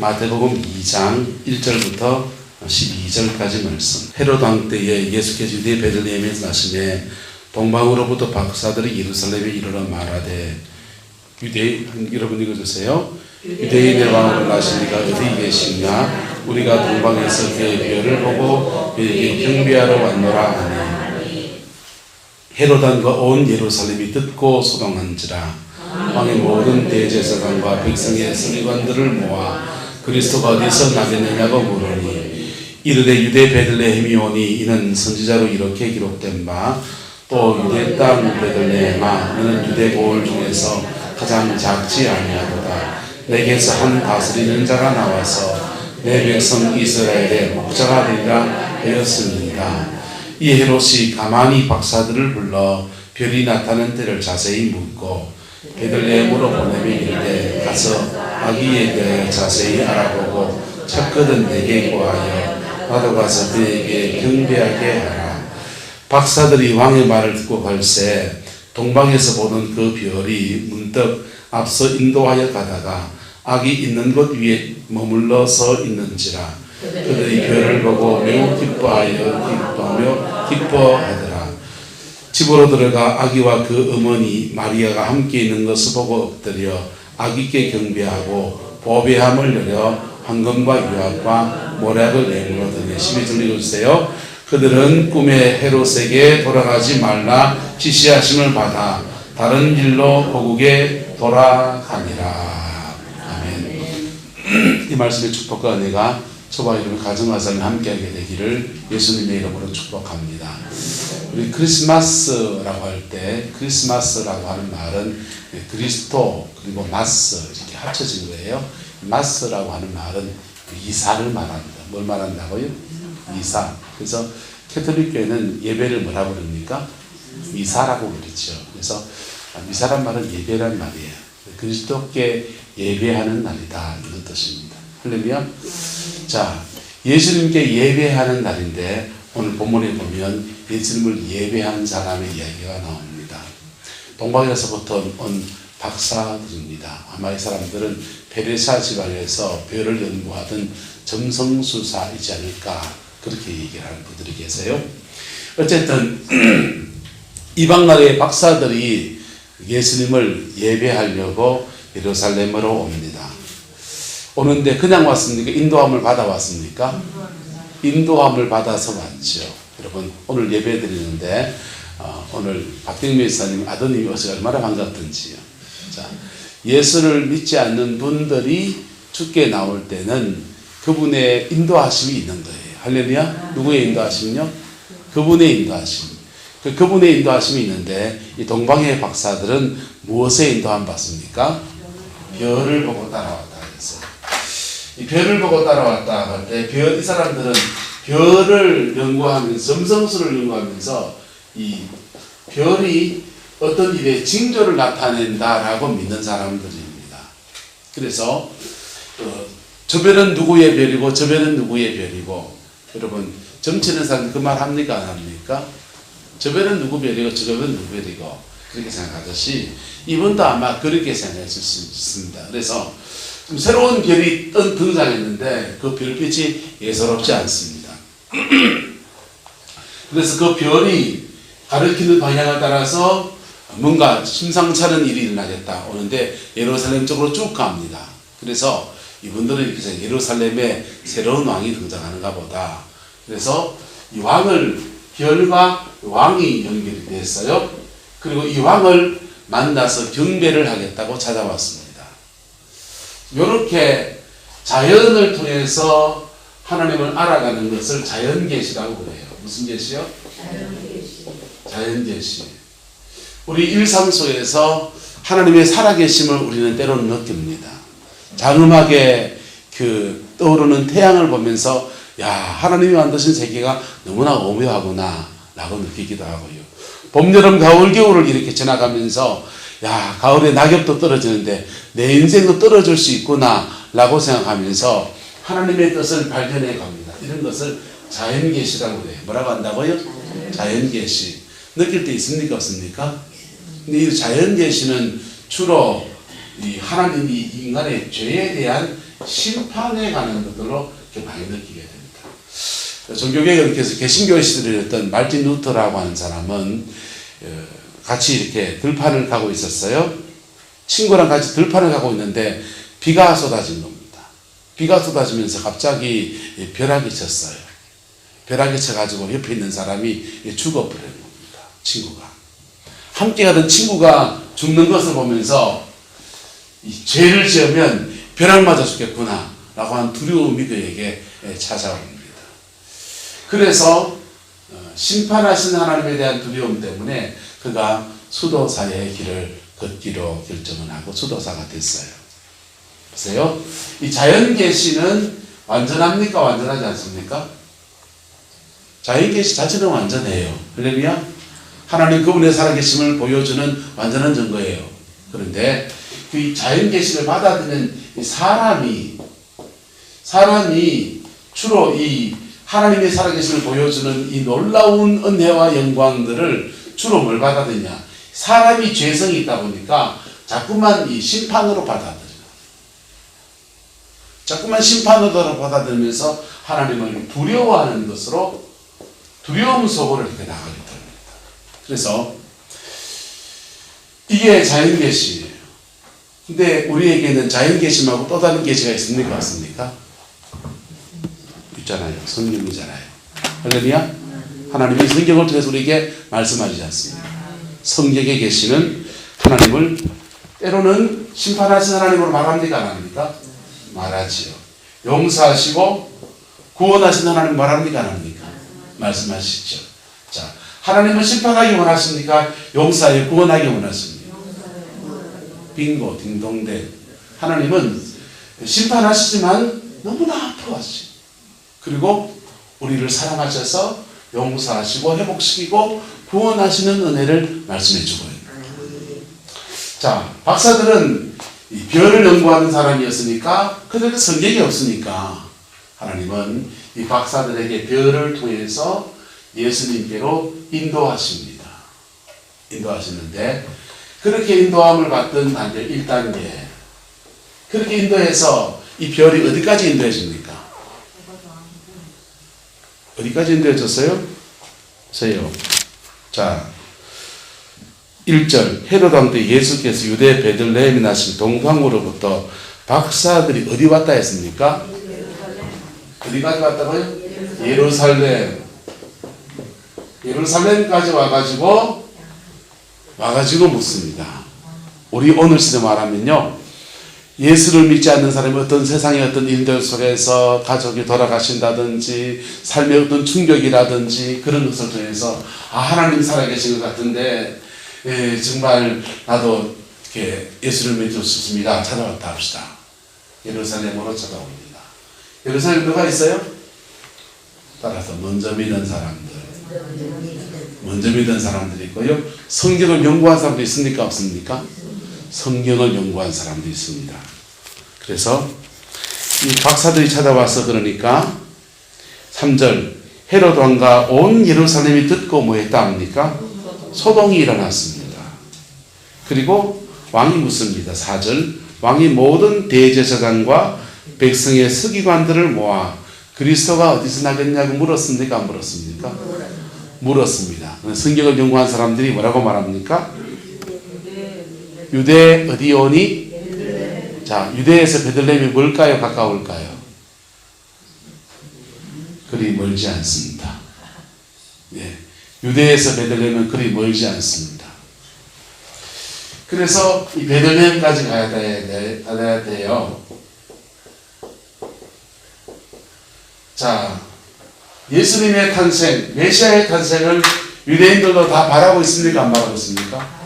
마태복음 2장 1절부터 12절까지 말씀. 헤롯 왕 때에 예수께서 유대 베들레헴에서 나시매 동방으로부터 박사들이 예루살렘에 이르러 말하되 여러분 읽어주세요. 유대인의 왕으로 나시니가 어디 계시냐? 우리가 동방에서 그의 별을 보고 그에게 경배하러 왔노라 하니 헤롯 왕과 온 예루살렘이 듣고 소동한지라. 왕의 모든 대제사장과 백성의 서기관들을 모아 그리스도가 어디서 나겠느냐고 물으니 이르되 유대 베들레헴이 오니 이는 선지자로 이렇게 기록된 바 또 유대 땅 베들레헴아 너는 유대 고을 중에서 가장 작지 아니하도다. 내게서 한 다스리는 자가 나와서 내 백성 이스라엘의 목자가 되리라 하였습니다. 이 헤롯이 가만히 박사들을 불러 별이 나타난 때를 자세히 묻고 베들레헴으로 보내며 이르되 가서 아기에 대해 자세히 알아보고 찾거든 내게 구하여 나도 가서 그에게 경배하게 하라. 박사들이 왕의 말을 듣고 갈새 동방에서 보는 그 별이 문득 앞서 인도하여 가다가 아기 있는 곳 위에 머물러 서 있는지라. 그들이 별을 보고 매우 기뻐하더라. 집으로 들어가 아기와 그 어머니 마리아가 함께 있는 것을 보고 엎드려 아기께 경배하고 보배함을 열어 황금과 유압과 모략을 내물어 드니 12절 읽어주세요. 그들은 꿈에 헤롯에게 돌아가지 말라 지시하심을 받아 다른 길로 고국에 돌아가니라. 아멘. 이 말씀의 축복과 은혜가 저와 여러분 가정가정에 함께하게 되기를 예수님의 이름으로 축복합니다. 우리 크리스마스라고 할 때 크리스마스라고 하는 말은 그리스도 그리고 마스 이렇게 합쳐진 거예요. 마스라고 하는 말은 이사를 말합니다. 뭘 말한다고요? 이사. 그래서 캐톨릭 교회는 예배를 뭐라고 그럽니까? 미사라고 그러죠. 그래서 미사란 말은 예배란 말이에요. 그리스도께 예배하는 날이다 이런 뜻입니다. 할렐루야. 자, 예수님께 예배하는 날인데 오늘 본문에 보면 예수님을 예배하는 사람의 이야기가 나옵니다. 동방에서부터 온 박사들입니다. 아마 이 사람들은 페르시아 지방에서 별을 연구하던 점성술사이지 않을까 그렇게 얘기를 하는 분들이 계세요. 어쨌든 이방 나라의 박사들이 예수님을 예배하려고 예루살렘으로 옵니다. 오는데 그냥 왔습니까? 인도함을 받아 왔습니까? 인도함을 받아서 왔죠. 여러분 오늘 예배 드리는데 오늘 박경미 목사님 아드님이 오셔서 얼마나 반갑던지요. 자, 예수를 믿지 않는 분들이 죽게 나올 때는 그분의 인도하심이 있는 거예요. 할렐루야. 누구의 인도하심요? 그분의 인도하심. 그분의 인도하심이 있는데 이 동방의 박사들은 무엇에 인도함 받습니까? 별을 보고 따라왔다 그랬어요. 이 별을 보고 따라왔다 할 때 이 사람들은 별을 연구하면서 점성술을 연구하면서 이 별이 어떤 일의 징조를 나타낸다라고 믿는 사람들입니다. 그래서 저 별은 누구의 별이고 저 별은 누구의 별이고 여러분 점치는 사람들 그 말 합니까 안 합니까? 저 별은 누구 별이고 저 별은 누구 별이고 그렇게 생각하듯이 이분도 아마 그렇게 생각했을 수 있습니다. 그래서 좀 새로운 별이 등장했는데 그 별빛이 예사롭지 않습니다. 그래서 그 별이 가리키는 방향을 따라서 뭔가 심상치 않은 일이 일어나겠다 오는데 예루살렘 쪽으로 쭉 갑니다. 그래서 이분들은 이렇게 생각해요. 예루살렘에 새로운 왕이 등장하는가 보다. 그래서 이 왕을 별과 왕이 연결이 됐어요. 그리고 이 왕을 만나서 경배를 하겠다고 찾아왔습니다. 이렇게 자연을 통해서 하나님을 알아가는 것을 자연계시라고 그래요. 무슨 계시요? 자연계시. 우리 일상 속에서 하나님의 살아계심을 우리는 때로는 느낍니다. 장엄하게 떠오르는 태양을 보면서 야 하나님이 만드신 세계가 너무나 오묘하구나 라고 느끼기도 하고요. 봄, 여름, 가을, 겨울을 이렇게 지나가면서 야 가을에 낙엽도 떨어지는데 내 인생도 떨어질 수 있구나 라고 생각하면서 하나님의 뜻을 발견해 갑니다. 이런 것을 자연계시라고 해요. 뭐라고 한다고요? 자연계시. 느낄 때 있습니까? 없습니까? 근데 이 자연계시는 주로 이 하나님이 인간의 죄에 대한 심판에 관한 것들로 이렇게 많이 느끼게 됩니다. 종교개혁에서 개신교의 시대였던 말틴 루터라고 하는 사람은 같이 이렇게 들판을 가고 있었어요. 친구랑 같이 들판을 가고 있는데 비가 쏟아진 겁니다. 비가 쏟아지면서 갑자기 벼락이 쳤어요. 벼락이 쳐가지고 옆에 있는 사람이 죽어버린 겁니다. 친구가. 함께 가던 친구가 죽는 것을 보면서 이 죄를 지으면 벼락 맞아 죽겠구나 라고 하는 두려움이 그에게 찾아옵니다. 그래서 심판하신 하나님에 대한 두려움 때문에 그가 수도사의 길을 걷기로 결정을 하고 수도사가 됐어요. 보세요. 이 자연계시는 완전합니까? 완전하지 않습니까? 자연계시 자체는 완전해요. 할렐루야. 하나님 그분의 살아계심을 보여주는 완전한 증거예요. 그런데 그 자연계시를 받아들이는 사람이 주로 이 하나님의 살아계심을 보여주는 이 놀라운 은혜와 영광들을 주로 뭘 받아들이냐? 사람이 죄성이 있다 보니까 자꾸만 이 심판으로 받아들여요. 자꾸만 심판으로 받아들이면서 하나님을 두려워하는 것으로 두려움 속으로 이렇게 나가게 됩니다. 그래서 이게 자연계시예요. 근데 우리에게는 자연계시하고 또 다른 계시가 있습니까? 없습니까? 있잖아요. 성경이잖아요. 할렐루야. 하나님이 성경을 통해서 우리에게 말씀하시지 않습니다. 성경의 계시는 하나님을 때로는 심판하신 하나님으로 말합니까? 안 합니까? 말하지요. 용서하시고 구원하신 하나님 말합니까? 안 합니까? 말씀하시죠. 자, 하나님은 심판하기 원하십니까? 용서하여 구원하기 원하십니까? 빙고 딩동댕. 하나님은 심판하시지만 너무나 아파하시죠. 그리고 우리를 사랑하셔서 용서하시고 회복시키고 구원하시는 은혜를 말씀해 주고요. 자, 박사들은 이 별을 연구하는 사람이었으니까 그들은 성경이 없으니까 하나님은 이 박사들에게 별을 통해서 예수님께로 인도하십니다. 인도하시는데 그렇게 인도함을 받던 단계 1단계 그렇게 인도해서 이 별이 어디까지 인도해 줍니까? 어디까지 인도해 줬어요? 보세요. 자, 1절 헤롯 왕 때 예수께서 유대 베들레헴에 나신 동방으로부터 박사들이 어디 왔다 했습니까? 어디까지 왔다고요? 예루살렘. 예루살렘까지 와가지고 묻습니다. 우리 오늘 시대 말하면요, 예수를 믿지 않는 사람이 어떤 세상의 어떤 일들 속에서 가족이 돌아가신다든지 삶의 어떤 충격이라든지 그런 것을 통해서 하나님 살아계신 것 같은데 정말 나도 이렇게 예수를 믿을 수 있습니다. 찾아왔다 합시다. 예루살렘으로 찾아옵니다. 예루살렘 누가 있어요? 따라서 먼저 믿은 사람들이 있고요. 성경을 연구한 사람도 있습니까? 없습니까? 성경을 연구한 사람도 있습니다. 그래서 이 박사들이 찾아와서 그러니까 3절 헤롯 왕과 온 예루살렘이 듣고 뭐 했다 합니까? 소동이 일어났습니다. 그리고 왕이 묻습니다. 4절 왕이 모든 대제사장과 백성의 서기관들을 모아 그리스도가 어디서 나겠냐고 물었습니까? 안 물었습니까? 물었습니다. 성경을 연구한 사람들이 뭐라고 말합니까? 유대 어디 오니? 자, 유대에서 베들레헴이 뭘까요? 가까울까요? 그리 멀지 않습니다. 예. 유대에서 베들레헴은 그리 멀지 않습니다. 그래서 이 베들레헴까지 가야 돼요. 자, 예수님의 탄생, 메시아의 탄생을 유대인들도 다 바라고 있습니까? 안 바라고 있습니까?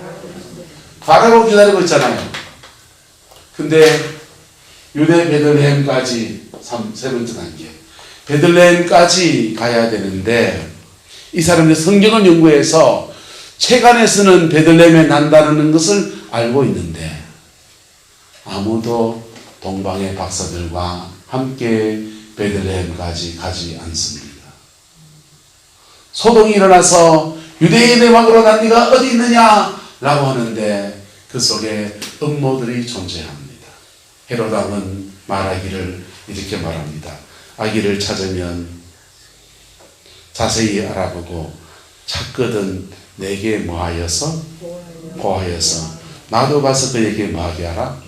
바라고 기다리고 있잖아요. 근데 유대 베들레헴까지 세 번째 단계 베들레헴까지 가야 되는데 이 사람들이 성경을 연구해서 책 안에서는 베들레헴에 난다는 것을 알고 있는데 아무도 동방의 박사들과 함께 베들레헴까지 가지 않습니다. 소동이 일어나서 유대인의 왕으로 난 네가 어디 있느냐 라고 하는데 그 속에 음모들이 존재합니다. 헤롯 왕은 말하기를 이렇게 말합니다. 아기를 찾으면 자세히 알아보고 찾거든 내게 뭐하여서? 보하여서 나도 가서 그에게 뭐하게 하라?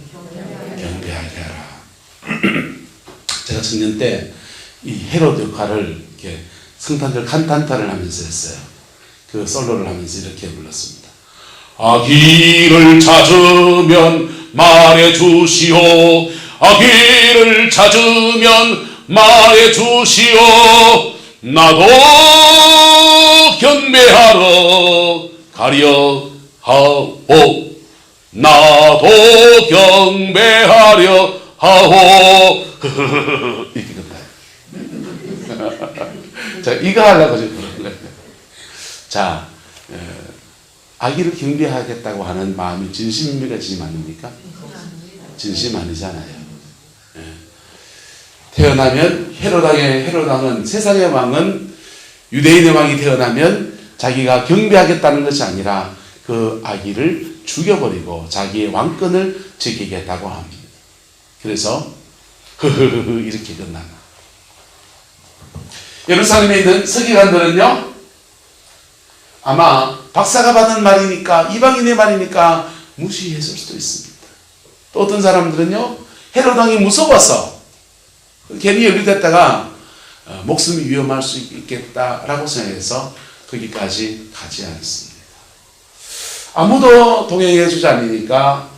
경배하게 하라. 제가 청년 때 이 헤롯 역할을 이렇게 성탄절 칸탄타를 하면서 했어요. 그 솔로를 하면서 이렇게 불렀습니다. 아기를 찾으면 말해주시오. 아기를 찾으면 말해주시오. 나도 경배하러 가려 하오. 나도 경배하려 하오. 이렇게 끝나요. 자, 이거 하려고 지금 그런 거예요. 자, 아기를 경배하겠다고 하는 마음이 진심입니까? 진심 아닙니까? 진심 아니잖아요. 태어나면 헤롯왕은 세상의 왕은 유대인의 왕이 태어나면 자기가 경배하겠다는 것이 아니라 그 아기를 죽여버리고 자기의 왕권을 지키겠다고 합니다. 그래서 이렇게 끝납니다. 예루살렘에 있는 서기관들은요, 아마 박사가 받은 말이니까, 이방인의 말이니까 무시했을 수도 있습니다. 또 어떤 사람들은요, 헤롯 왕이 무서워서 괜히 연루됐다가 목숨이 위험할 수 있겠다라고 생각해서 거기까지 가지 않습니다. 아무도 동행해 주지 않으니까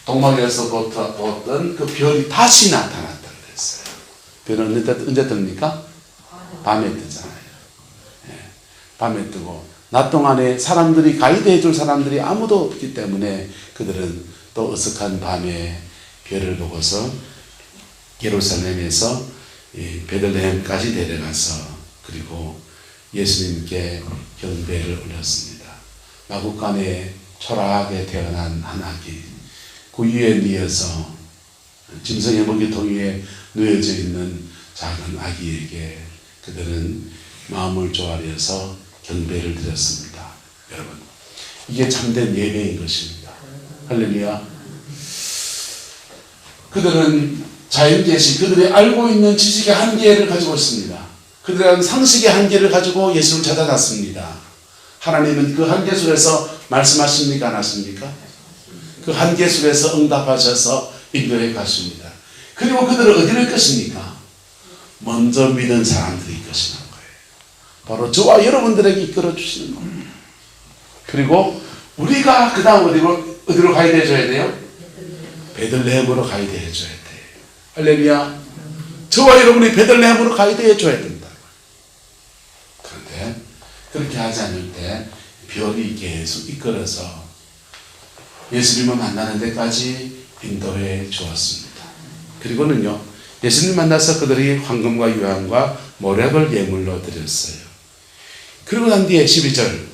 동막에서 보았던 그 별이 다시 나타났다고 했어요. 별은 언제 뜹니까? 밤에 뜨잖아요. 밤에 뜨고 낮 동안에 사람들이 가이드해 줄 사람들이 아무도 없기 때문에 그들은 또 어색한 밤에 별을 보고서 예루살렘에서 베들레헴까지 데려가서 그리고 예수님께 경배를 올렸습니다. 마구간에 초라하게 태어난 한 아기, 그 위에 누워서 짐승의 먹이통 위에 누워져 있는 작은 아기에게 그들은 마음을 조아려서 경배를 드렸습니다. 여러분, 이게 참된 예배인 것입니다. 할렐루야. 그들은 자연계시, 그들이 알고 있는 지식의 한계를 가지고 있습니다. 그들은 상식의 한계를 가지고 예수를 찾아갔습니다. 하나님은 그 한계 속에서 말씀하십니까? 안 하십니까? 그 한계 속에서 응답하셔서 인도해 가십니다. 그리고 그들은 어디를 것입니까? 먼저 믿은 사람들이 것이는 거예요. 바로 저와 여러분들에게 이끌어 주시는 겁니다. 그리고 우리가 그 다음 어디로 가이드 해줘야 돼요? 베들레헴으로 가이드 해줘야 돼요. 할렐루야. 저와 여러분이 베들레헴으로 가이드 해줘야 된다. 그런데 그렇게 하지 않을 때 별이 계속 이끌어서 예수님을 만나는 데까지 인도해 주었습니다. 그리고는요, 예수님 만나서 그들이 황금과 유황과 모략을 예물로 드렸어요. 그리고 난 뒤에 12절,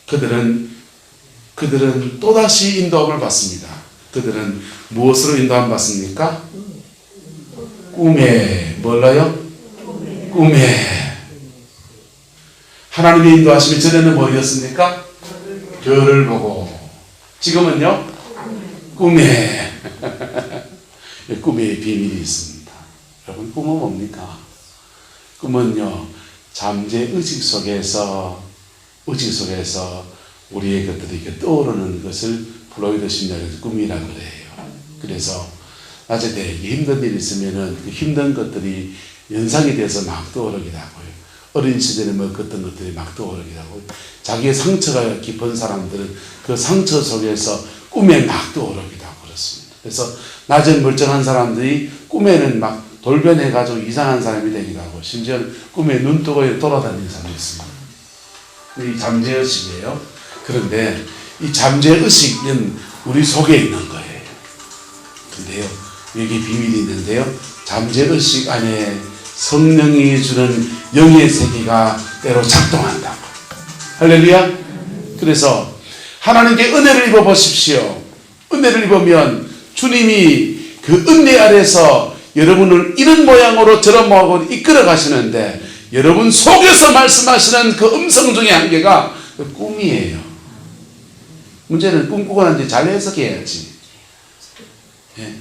그들은 또다시 인도함을 받습니다. 그들은 무엇으로 인도함을 받습니까? 꿈에. 뭘로요? 꿈에. 하나님의 인도하심이 전에는 뭐였습니까? 별을 보고. 지금은요? 꿈에. 꿈에 비밀이 있습니다. 여러분, 꿈은 뭡니까? 꿈은요, 잠재 의식 속에서 우리의 것들이 이렇게 떠오르는 것을 플로이드 심리학에서 꿈이라고 그래요. 그래서 낮에 되게 힘든 일이 있으면은 그 힘든 것들이 연상이 돼서 막 떠오르기도 하고요. 어린 시절에 먹었던 것들이 막 떠오르기도 하고, 자기의 상처가 깊은 사람들은 그 상처 속에서 꿈에 막 떠오르기도 하고 그렇습니다. 그래서 낮엔 멀쩡한 사람들이 꿈에는 막 돌변해가지고 이상한 사람이 되기도 하고, 심지어는 꿈에 눈 뜨고 돌아다니는 사람이 있습니다. 이 잠재의식이에요. 그런데 이 잠재의식은 우리 속에 있는 거예요. 근데요, 여기 비밀이 있는데요, 잠재의식 안에 성령이 주는 영의 세계가 때로 작동한다고. 할렐루야. 그래서 하나님께 은혜를 입어 보십시오. 은혜를 입으면 주님이 그 은혜 아래서 여러분을 이런 모양으로 저런 모양으로 이끌어 가시는데, 여러분 속에서 말씀하시는 그 음성 중에 한 개가 그 꿈이에요. 문제는 꿈꾸고 난 뒤에 잘 해석해야지. 예.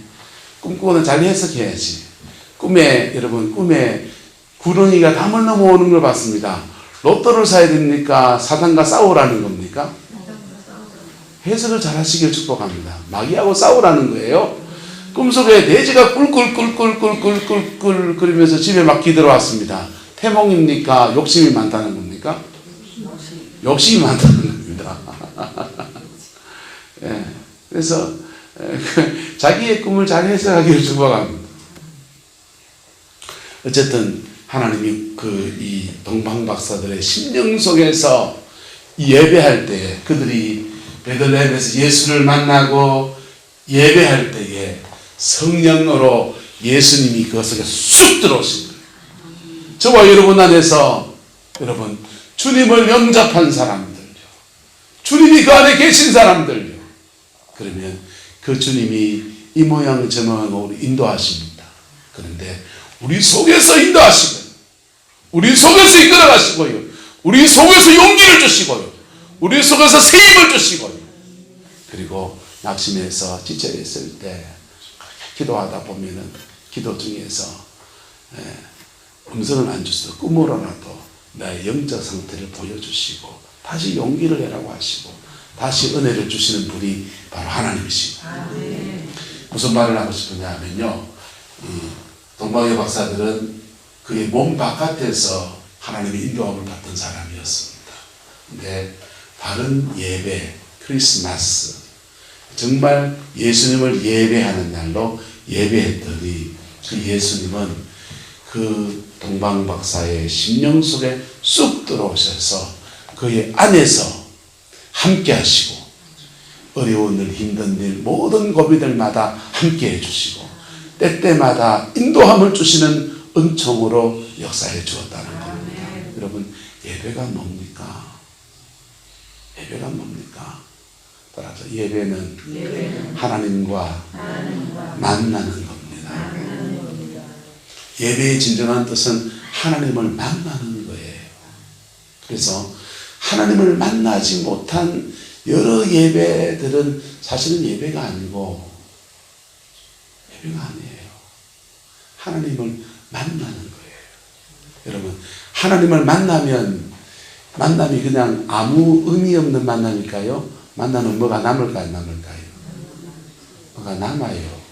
꿈꾸는 잘 해석해야지. 여러분, 꿈에 구렁이가 담을 넘어오는 걸 봤습니다. 로또를 사야 됩니까? 사단과 싸우라는 겁니까? 해석을 잘 하시길 축복합니다. 마귀하고 싸우라는 거예요. 꿈속에 돼지가 꿀꿀꿀꿀꿀꿀꿀꿀 그러면서 집에 막 기들어왔습니다. 태몽입니까? 욕심이 많다는 겁니까? 욕심이 많다는 겁니다. 예, 그래서 자기의 꿈을 잘 해석하기를 축복합니다. 어쨌든 하나님이 이 동방박사들의 심령 속에서 예배할 때에, 그들이 베들레헴에서 예수를 만나고 예배할 때에 성령으로 예수님이 그 속에 쑥 들어오신 거예요. 저와 여러분 안에서 여러분 주님을 영접한 사람들요, 주님이 그 안에 계신 사람들요, 그러면 그 주님이 이 모양 저 모양으로 우리 인도하십니다. 그런데 우리 속에서 인도하시고, 우리 속에서 이끌어가시고요, 우리 속에서 용기를 주시고요, 우리 속에서 세임을 주시고요, 그리고 낙심해서 지쳐있을 때 기도하다 보면은 기도 중에서 음성을 안 주셔도 꿈으로라도 나의 영적 상태를 보여주시고 다시 용기를 내라고 하시고 다시 은혜를 주시는 분이 바로 하나님이십니다. 무슨 말을 하고 싶으냐 하면요, 동방의 박사들은 그의 몸 바깥에서 하나님의 인도함을 받던 사람이었습니다. 근데 바른 예배, 크리스마스, 정말 예수님을 예배하는 날로 예배했더니 그 예수님은 그 동방박사의 심령 속에 쑥 들어오셔서 그의 안에서 함께 하시고 어려운 일, 힘든 일, 모든 고비들마다 함께 해주시고 때때마다 인도함을 주시는 은총으로 역사해 주었다는 겁니다. 여러분, 예배가 뭡니까? 예배가 뭡니까? 따라서 예배는 하나님과 만나는 겁니다. 예배의 진정한 뜻은 하나님을 만나는 거예요. 그래서 하나님을 만나지 못한 여러 예배들은 사실은 예배가 아니고, 예배가 아니에요. 하나님을 만나는 거예요. 여러분, 하나님을 만남이 그냥 아무 의미 없는 만남일까요? 만나면 뭐가 남을까요? 뭐가 남아요.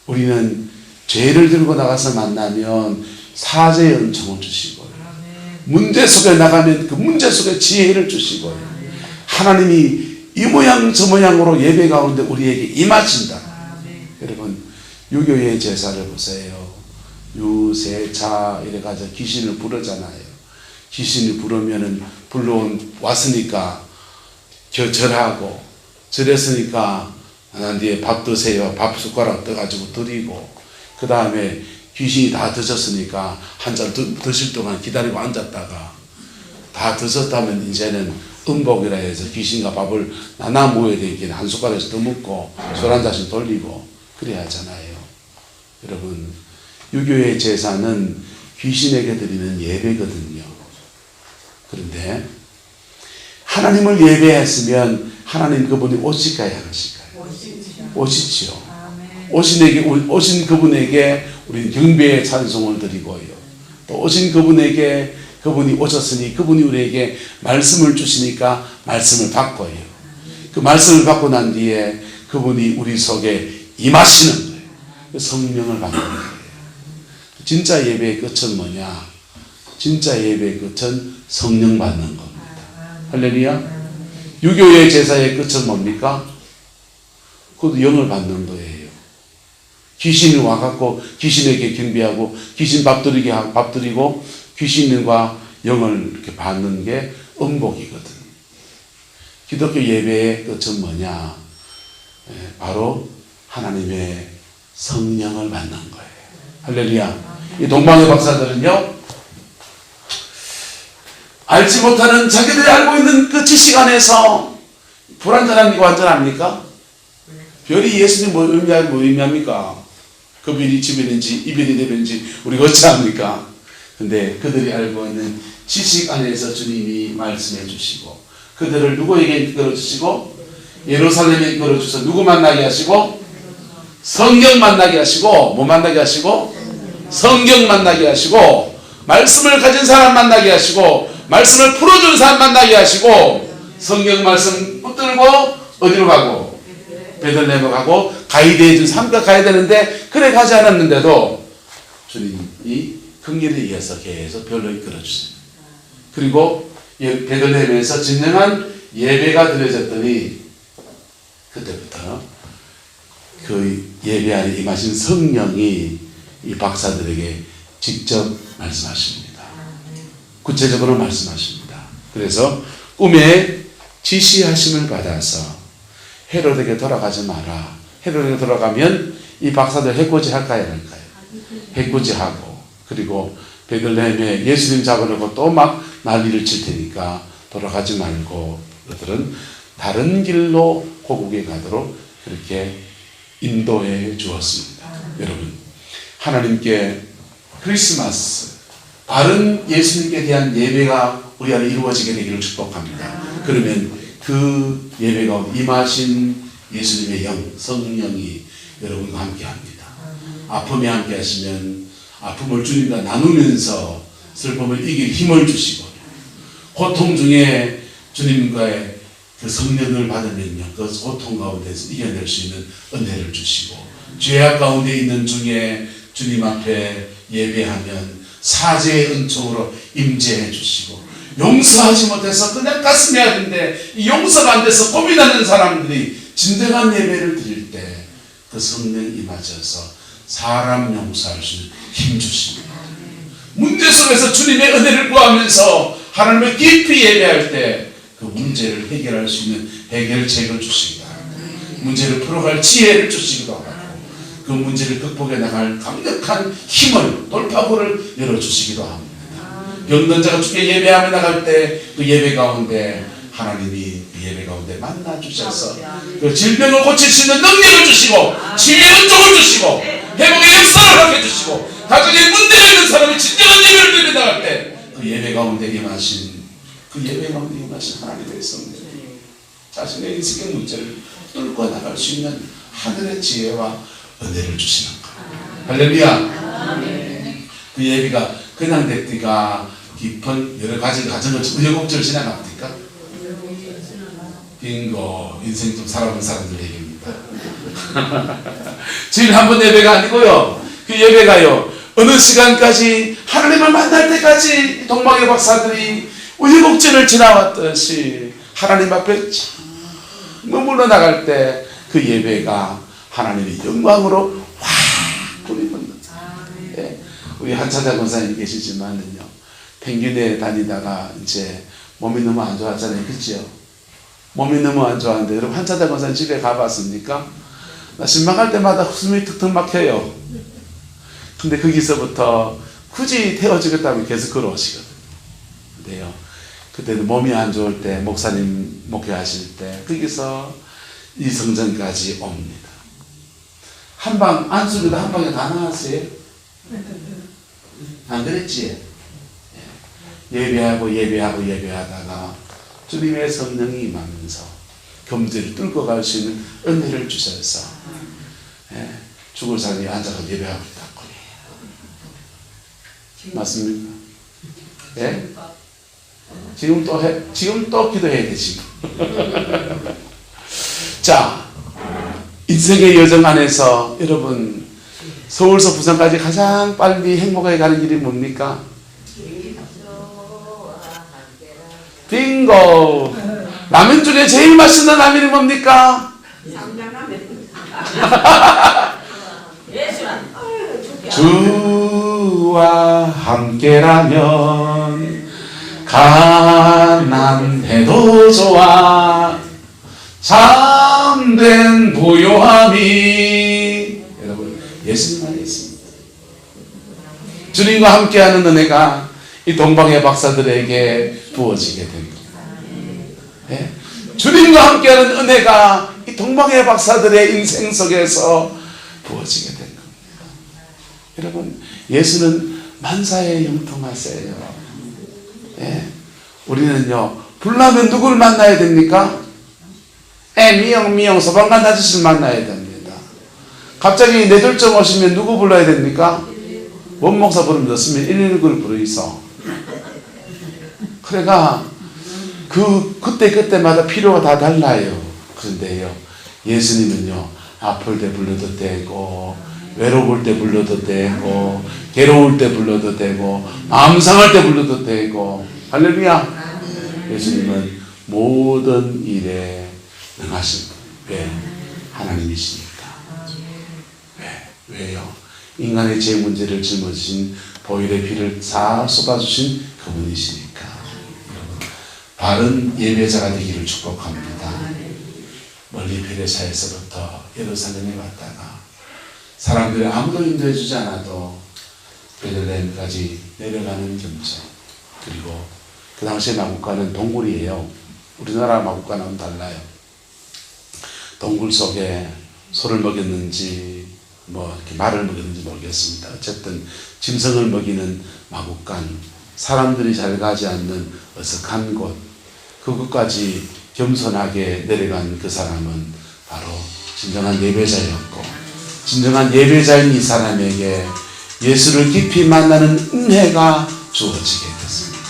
우리는 죄를 들고 나가서 만나면 사죄의 은총을 주시고요, 문제 속에 나가면 그 문제 속에 지혜를 주시고요, 하나님이 이 모양 저 모양으로 예배 가운데 우리에게 임하신다. 여러분, 유교의 제사를 보세요. 유세차 이래가지고 귀신을 부르잖아요. 귀신을 부르면은 왔으니까 절하고, 절했으니까 난 뒤에 밥 드세요. 밥 숟가락 떠가지고 드리고, 그 다음에 귀신이 다 드셨으니까 한 잔 드실 동안 기다리고 앉았다가 다 드셨다면 이제는 음복이라 해서 귀신과 밥을 나눠 먹어야 되니까 한 숟가락에서 더 먹고 술 한 잔씩 돌리고 그래야 하잖아요. 여러분, 유교의 제사는 귀신에게 드리는 예배거든요. 그런데 하나님을 예배했으면 하나님 그분이 오실까요, 안 오실까요? 오시지요. 오신 그분에게 우리는 경배의 찬송을 드리고요, 또 오신 그분에게, 그분이 오셨으니 그분이 우리에게 말씀을 주시니까 말씀을 받고요, 그 말씀을 받고 난 뒤에 그분이 우리 속에 임하시는 거예요. 성령을 받는 거예요. 진짜 예배의 끝은 뭐냐? 진짜 예배의 끝은 성령 받는 겁니다. 할렐루야. 유교의 제사의 끝은 뭡니까? 그것도 영을 받는 거예요. 귀신이 와갖고 귀신에게 경배하고 귀신 밥 드리고 귀신과 영을 이렇게 받는 게 음복이거든. 기독교 예배의 끝은 뭐냐? 바로 하나님의 성령을 받는 거예요. 할렐루야. 이 동방의 박사들은요, 알지 못하는 자기들이 알고 있는 그 지식 안에서 불완전합니까? 완전합니까? 별이 예수님 뭐 의미합니까? 그 별이 지변인지 이변이 되변인지 우리가 어찌합니까? 근데 그들이 알고 있는 지식 안에서 주님이 말씀해 주시고, 그들을 누구에게 이끌어 주시고, 예루살렘에 이끌어 주셔서 누구 만나게 하시고, 성경 만나게 하시고, 뭐 만나게 하시고? 성경 만나게 하시고, 말씀을 가진 사람 만나게 하시고, 말씀을 풀어준 사람 만나게 하시고, 성경 말씀 붙들고 어디로 가고? 베들레헴에 가고 가이드해 준 삶과 가야 되는데 그래 가지 않았는데도 주님이 긍휼에 의해서 계속 별로 이끌어주세요. 그리고 베들레헴에서 진정한 예배가 드려졌더니 그때부터 그 예배 안에 임하신 성령이 이 박사들에게 직접 말씀하십니다. 구체적으로 말씀하십니다. 그래서 꿈에 지시하심을 받아서 헤롯에게 돌아가지 마라. 헤롯에게 돌아가면 이 박사들 해코지 할까요? 할까요? 해코지 하고, 그리고 베들레헴에 예수님 잡으려고 또 막 난리를 칠 테니까 돌아가지 말고 그들은 다른 길로 고국에 가도록 그렇게 인도해 주었습니다. 여러분, 하나님께 크리스마스 바른 예수님께 대한 예배가 우리 안에 이루어지게 되기를 축복합니다. 그러면 그 예배 가운데 임하신 예수님의 영, 성령이 여러분과 함께 합니다. 아픔에 함께 하시면 아픔을 주님과 나누면서 슬픔을 이길 힘을 주시고, 고통 중에 주님과의 그 성령을 받으면요, 그 고통 가운데서 이겨낼 수 있는 은혜를 주시고, 죄악 가운데 있는 중에 주님 앞에 예배하면 사죄의 은총으로 임재해 주시고, 용서하지 못해서 그냥 가슴이 아픈데 이 용서가 안 돼서 고민하는 사람들이 진정한 예배를 드릴 때 그 성령이 임하셔서 사람 용서할 수 있는 힘 주십니다. 문제 속에서 주님의 은혜를 구하면서 하나님을 깊이 예배할 때 그 문제를 해결할 수 있는 해결책을 주시기도 하고, 문제를 풀어갈 지혜를 주시기도 하고, 그 문제를 극복해 나갈 강력한 힘을, 돌파구를 열어주시기도 합니다. 병든 자가 주께 예배하며 나갈 때 그 예배 가운데 하나님이 그 예배 가운데 만나 주셔서 그 질병을 고칠 수 있는 능력을 주시고, 치유의 은총을 주시고, 회복의 역사를 하게 주시고, 가정에 문제가 있는 사람이 진정한 예배를 드려 나갈 때 그 예배 가운데 임하신, 그 예배 가운데 임하신 하나님의 성령, 자신의 인생의 문제를 뚫고 나갈 수 있는 하늘의 지혜와 은혜를 주시는 거예요. 할렐루야. 그 예배가 그냥 됐디가 깊은 여러 가지 가정을 우여곡절을 지나갑니까? 빙고, 인생 좀 살아본 사람들 얘기입니다. 주일 한 번 예배가 아니고요, 그 예배가요 어느 시간까지 하나님을 만날 때까지 동방의 박사들이 우여곡절을 지나왔듯이 하나님 앞에 머물러 나갈 때 그 예배가 하나님의 영광으로 확 불입는, 예. 우리 한차자 권사님 계시지만은요, 펭귄에 다니다가 이제 몸이 너무 안 좋았잖아요. 그죠? 몸이 너무 안 좋았는데, 여러분 한차자 권사님 집에 가봤습니까? 나 신방할 때마다 숨이 턱턱 막혀요. 근데 거기서부터 굳이 태워주겠다면 계속 걸어오시거든요. 근데요, 그때는 몸이 안 좋을 때, 목사님 목회하실 때 거기서 이 성전까지 옵니다. 한방 안수기도 한 방에 다 나왔어요? 안 그랬지? 예배하다가 주님의 성령이 임하면서 경제를 뚫고 갈 수 있는 은혜를 주셔서, 죽을 사람이 앉아서 예배하고 있다고. 맞습니까? 예? 지금 또 기도해야 돼, 지금. 자, 인생의 여정 안에서 여러분, 서울서 부산까지 가장 빨리 행복하게 가는 길이 뭡니까? 빙고! 라면 중에 제일 맛있는 라면이 뭡니까? 주와 함께라면 가난해도 좋아, 참된 부요함이 여러분 예수님 안에 있습니다. 주님과 함께하는 은혜가 이 동방의 박사들에게 부어지게 된 겁니다. 네? 주님과 함께하는 은혜가 이 동방의 박사들의 인생 속에서 부어지게 된 겁니다. 여러분, 예수는 만사에 형통하세요. 네? 우리는요, 불나면 누구를 만나야 됩니까? 미영 소방관 아저씨를 만나야 됩니다. 갑자기 뇌졸중 오시면 누구 불러야 됩니까? 원목사 부르면 좋으면 119를 부르이소. 그러니까 그때마다 필요가 다 달라요. 그런데요, 예수님은요, 아플 때 불러도 되고, 외로울 때 불러도 되고, 괴로울 때 불러도 되고, 마음 상할 때 불러도 되고. 할렐루야. 예수님은 모든 일에 능하신 왜? 하나님이시니까. 왜요? 인간의 죄 문제를 짊어지신 보혈의 피를 다 쏟아주신 그분이시니까. 여러분, 바른 예배자가 되기를 축복합니다. 멀리 베레사에서부터 예루살렘에 갔다가 사람들이 아무도 인도해주지 않아도 베들레헴까지 내려가는 경전. 그리고 그 당시에 마국간은 동굴이에요. 우리나라 마국간하고는 달라요. 동굴 속에 소를 먹였는지 이렇게 말을 먹였는지 모르겠습니다. 어쨌든 짐승을 먹이는 마국간, 사람들이 잘 가지 않는 어색한 곳, 그것까지 겸손하게 내려간 그 사람은 바로 진정한 예배자였고, 진정한 예배자인 이 사람에게 예수를 깊이 만나는 은혜가 주어지게 됐습니다.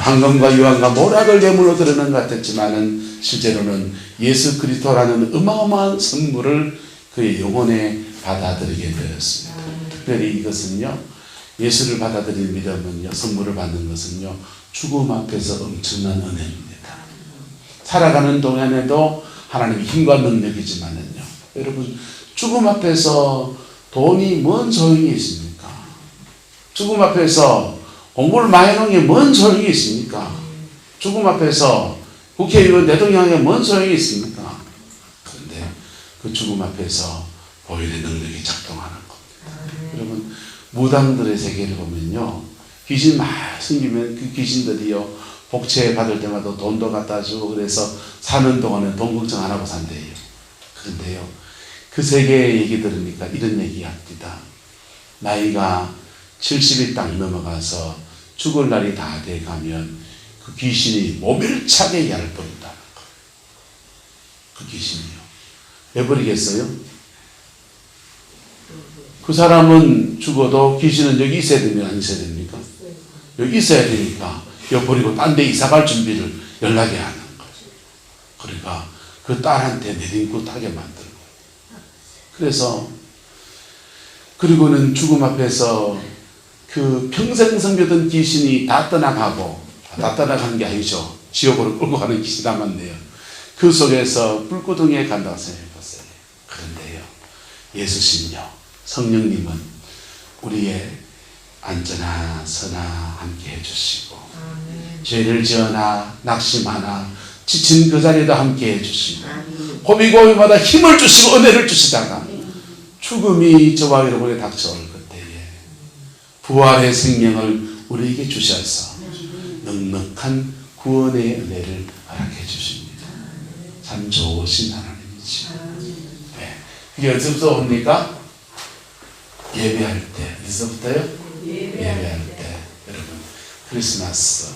황금과 유황과 모락을 예물로 드리는 것 같았지만은 실제로는 예수 그리스도라는 어마어마한 선물을 그의 영혼에 받아들이게 되었습니다. 특별히 이것은요, 예수를 받아들이는 믿음은요, 선물을 받는 것은요, 죽음 앞에서 엄청난 은혜입니다. 살아가는 동안에도 하나님의 힘과 능력이지만은요, 여러분, 죽음 앞에서 돈이 뭔 소용이 있습니까? 죽음 앞에서 공부를 많이 하는 게 뭔 소용이 있습니까? 죽음 앞에서 국회의원 대통령에게 뭔 소용이 있습니까? 그런데 그 죽음 앞에서 보혈의 능력이 작동하는 겁니다. 여러분, 무당들의 세계를 보면요, 귀신 막 생기면 그 귀신들이요, 복채 받을 때마다 돈도 갖다 주고, 그래서 사는 동안에 돈 걱정 안 하고 산대요. 그런데요, 그 세계의 얘기 들으니까 이런 얘기 합니다. 나이가 70이 딱 넘어가서 죽을 날이 다 돼가면 그 귀신이 모멸차게 얄 버린다는 거예요. 그 귀신이요. 왜 버리겠어요? 그 사람은 죽어도 귀신은 여기 있어야 됩니까? 안 있어야 됩니까? 여기 있어야 되니까 여기 버리고 딴 데 이사갈 준비를 연락이 하는 거예요. 그러니까 그 딸한테 내린굿하게 만들고. 그래서 그리고는 죽음 앞에서 그 평생 섬기던 귀신이 다 떠나가고, 다 떠나가는 게 아니죠. 지옥으로 끌고 가는 귀신이 남았네요. 그 속에서 불구덩이에 간다고 생각해봤어요. 그런데요, 예수님요, 성령님은 우리의 안전하 서나 함께 해주시고, 죄를 지어나 낙심하나 지친 그 자리에도 함께 해주시고, 고비고비마다 힘을 주시고 은혜를 주시다가 죽음이 저와 여러분에 닥쳐올 그때에 부활의 생명을 우리에게 주셔서 넉넉한 구원의 은혜를 허락해 주십니다. 참 좋으신 하나님이죠. 네. 그게 어디서부터 옵니까? 예배할 때. 어디서부터요? 예배할 때. 여러분, 크리스마스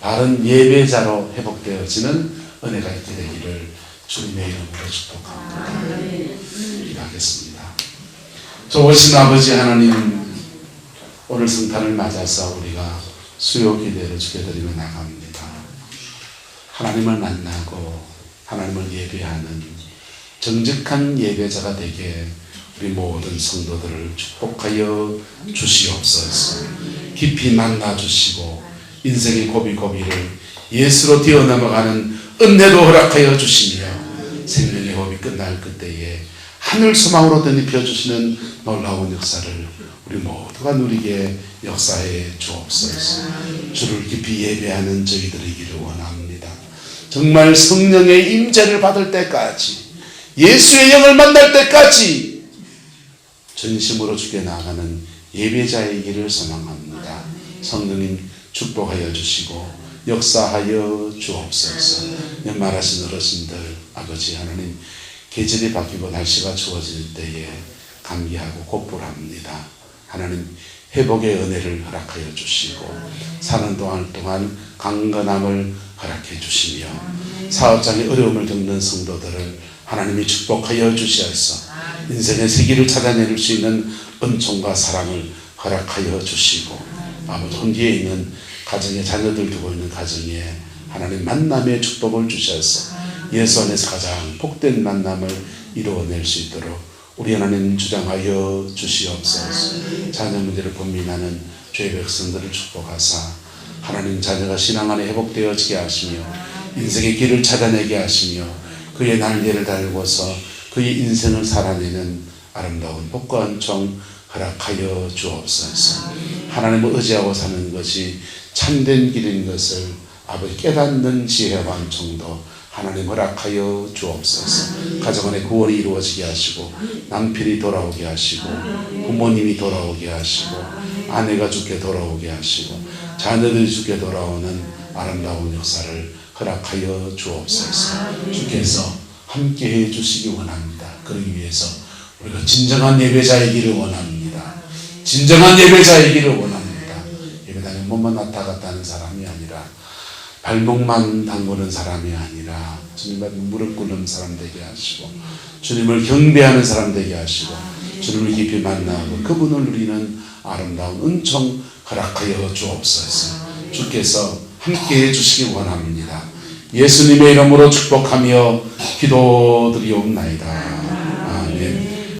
바른 예배자로 회복되어지는 은혜가 있게 되기를 주님의 이름으로 축복합니다. 기도하겠습니다. 좋으신 아버지 하나님, 오늘 성탄을 맞아서 우리가 수요 기대를 주게 드리며 나갑니다. 하나님을 만나고 하나님을 예배하는 정직한 예배자가 되게 우리 모든 성도들을 축복하여 주시옵소서. 깊이 만나 주시고 인생의 고비고비를 예수로 뛰어넘어가는 은혜도 허락하여 주시며 생명의 호흡이 끝날 그때에 하늘 소망으로 덧입혀 주시는 놀라운 역사를 우리 모두가 누리게 역사해 주옵소서. 주를 깊이 예배하는 저희들이기를 원합니다. 정말 성령의 임재를 받을 때까지, 예수의 영을 만날 때까지 전심으로 주께 나아가는 예배자의 길을 소망합니다. 성령님 축복하여 주시고 역사하여 주옵소서. 연말하신 어르신들, 아버지 하나님, 계절이 바뀌고 날씨가 추워질 때에 감기하고 곡불합니다. 하나님, 회복의 은혜를 허락하여 주시고 사는 동안 강건함을 허락해 주시며 사업장에 어려움을 겪는 성도들을 하나님이 축복하여 주시옵소서. 인생의 세기를 찾아낼 수 있는 은총과 사랑을 허락하여 주시고, 아버지 혼기에 있는 가정의 자녀들 두고 있는 가정에 하나님 만남의 축복을 주셔서 예수 안에서 가장 복된 만남을 이루어낼 수 있도록 우리 하나님 주장하여 주시옵소서. 자녀 문제를 고민하는 죄의 백성들을 축복하사 하나님 자녀가 신앙 안에 회복되어지게 하시며 인생의 길을 찾아내게 하시며 그의 날개를 달고서 그의 인생을 살아내는 아름다운 복과 은총 허락하여 주옵소서. 하나님을 의지하고 사는 것이 참된 길인 것을 아버지 깨닫는 지혜와 은총도 하나님 허락하여 주옵소서. 가정 안에 구원이 이루어지게 하시고 남편이 돌아오게 하시고 부모님이 돌아오게 하시고 아내가 주께 돌아오게 하시고 자녀들이 주께 돌아오는 아름다운 역사를 허락하여 주옵소서. 주께서 함께해 주시기 원합니다. 그러기 위해서 우리가 진정한 예배자이기를 원합니다. 진정한 예배자이기를 원합니다. 예배당에 몸만 왔다 갔다 하는 사람이 아니라 발목만 담그는 사람이 아니라 주님 앞에 무릎 꿇는 사람 되게 하시고 주님을 경배하는 사람 되게 하시고 주님을 깊이 만나고 그분을 누리는 아름다운 은총 허락하여 주옵소서. 주께서 함께해 주시기 원합니다. 예수님의 이름으로 축복하며 기도드리옵나이다.